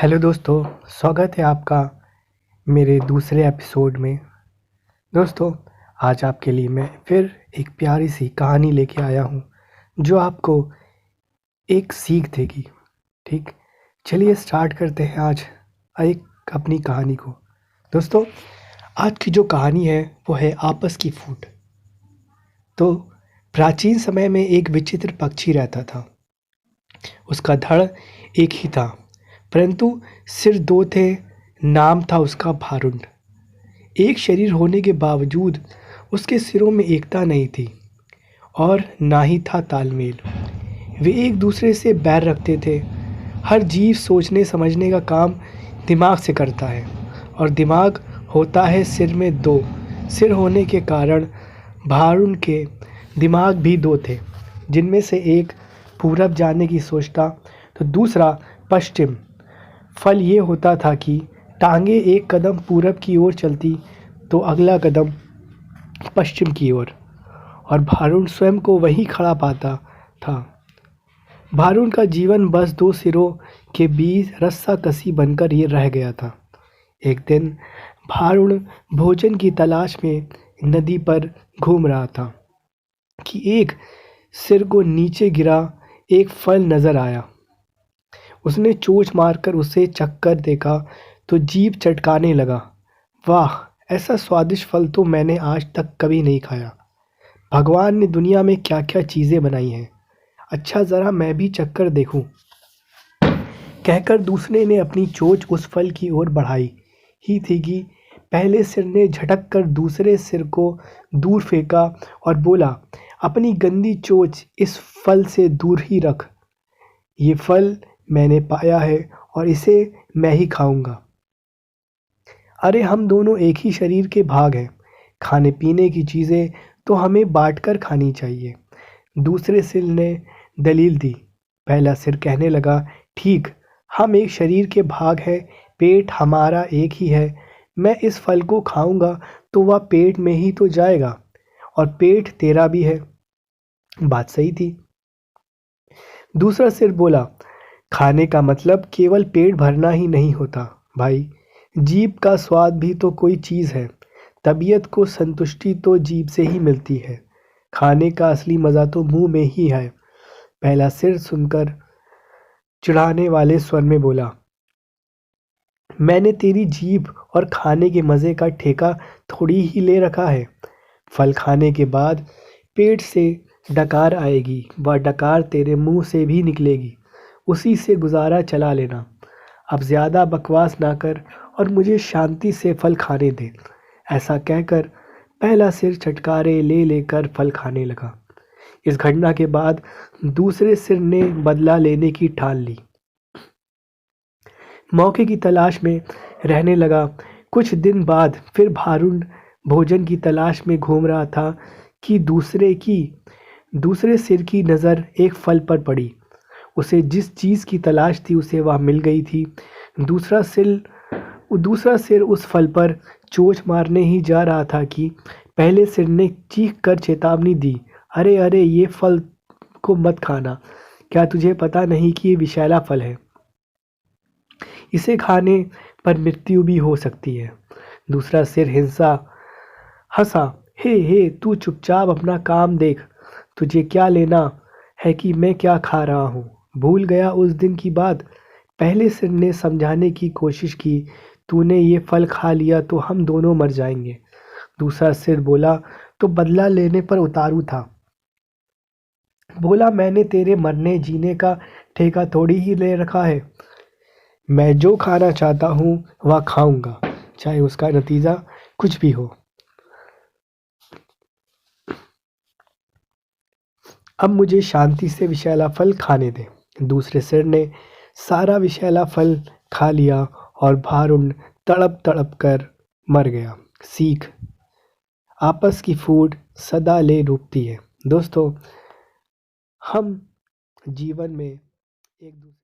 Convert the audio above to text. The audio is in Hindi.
हेलो दोस्तों, स्वागत है आपका मेरे दूसरे एपिसोड में। दोस्तों, आज आपके लिए मैं फिर एक प्यारी सी कहानी लेके आया हूँ जो आपको एक सीख देगी। ठीक, चलिए स्टार्ट करते हैं आज एक अपनी कहानी को। दोस्तों, आज की जो कहानी है वो है आपस की फूट। तो प्राचीन समय में एक विचित्र पक्षी रहता था। उसका धड़ एक ही था, परंतु सिर दो थे। नाम था उसका भारुड। एक शरीर होने के बावजूद उसके सिरों में एकता नहीं थी और ना ही था तालमेल। वे एक दूसरे से बैर रखते थे। हर जीव सोचने समझने का काम दिमाग से करता है और दिमाग होता है सिर में दो। सिर होने के कारण भारुड के दिमाग भी दो थे, जिनमें से एक पूरब जाने की सोचता तो दूसरा पश्चिम। फल ये होता था कि टांगे एक कदम पूरब की ओर चलती तो अगला कदम पश्चिम की ओर, और भारुड स्वयं को वहीं खड़ा पाता था। भारुड का जीवन बस दो सिरों के बीच रस्साकसी बनकर ये रह गया था। एक दिन भारुड भोजन की तलाश में नदी पर घूम रहा था कि एक सिर को नीचे गिरा एक फल नजर आया। उसने चोंच मारकर उसे चखकर देखा तो जीभ चटकाने लगा। वाह! ऐसा स्वादिष्ट फल तो मैंने आज तक कभी नहीं खाया। भगवान ने दुनिया में क्या-क्या चीज़ें बनाई हैं। अच्छा, ज़रा मैं भी चखकर देखूं। कहकर दूसरे ने अपनी चोंच उस फल की ओर बढ़ाई ही थी कि पहले सिर ने झटक कर दूसरे सिर को दूर फेंका और बोला, अपनी गंदी चोंच इस फल से दूर ही रख। ये फल मैंने पाया है और इसे मैं ही खाऊंगा। अरे, हम दोनों एक ही शरीर के भाग हैं। खाने पीने की चीज़ें तो हमें बांटकर खानी चाहिए। दूसरे सिर ने दलील दी। पहला सिर कहने लगा, ठीक, हम एक शरीर के भाग हैं। पेट हमारा एक ही है। मैं इस फल को खाऊंगा तो वह पेट में ही तो जाएगा, और पेट तेरा भी है। बात सही थी। दूसरा सिर बोला, खाने का मतलब केवल पेट भरना ही नहीं होता भाई। जीभ का स्वाद भी तो कोई चीज़ है। तबीयत को संतुष्टि तो जीभ से ही मिलती है। खाने का असली मज़ा तो मुंह में ही है। पहला सिर सुनकर चिढ़ाने वाले स्वर में बोला, मैंने तेरी जीभ और खाने के मज़े का ठेका थोड़ी ही ले रखा है। फल खाने के बाद पेट से डकार आएगी, वह डकार तेरे मुंह से भी निकलेगी। उसी से गुजारा चला लेना। अब ज़्यादा बकवास ना कर और मुझे शांति से फल खाने दे। ऐसा कहकर पहला सिर चटकारे ले लेकर फल खाने लगा। इस घटना के बाद दूसरे सिर ने बदला लेने की ठान ली। मौके की तलाश में रहने लगा। कुछ दिन बाद फिर भारुड भोजन की तलाश में घूम रहा था कि दूसरे सिर की नज़र एक फल पर पड़ी। उसे जिस चीज़ की तलाश थी उसे वह मिल गई थी। दूसरा सिर उस फल पर चोंच मारने ही जा रहा था कि पहले सिर ने चीख कर चेतावनी दी, अरे अरे, ये फल को मत खाना। क्या तुझे पता नहीं कि ये विषैला फल है? इसे खाने पर मृत्यु भी हो सकती है। दूसरा सिर हंसा, हे हे, तू चुपचाप अपना काम देख। तुझे क्या लेना है कि मैं क्या खा रहा हूँ? भूल गया उस दिन की बात? पहले सिर ने समझाने की कोशिश की, तूने ये फल खा लिया तो हम दोनों मर जाएंगे। दूसरा सिर बोला, तो बदला लेने पर उतारू था। बोला, मैंने तेरे मरने जीने का ठेका थोड़ी ही ले रखा है। मैं जो खाना चाहता हूँ वह खाऊंगा, चाहे उसका नतीजा कुछ भी हो। अब मुझे शांति से विषैला फल खाने दे। दूसरे सिर ने सारा विषैला फल खा लिया और भारुड तड़प तड़प कर मर गया। सीख, आपस की फूट सदा ले डूबती है। दोस्तों, हम जीवन में एक दूसरे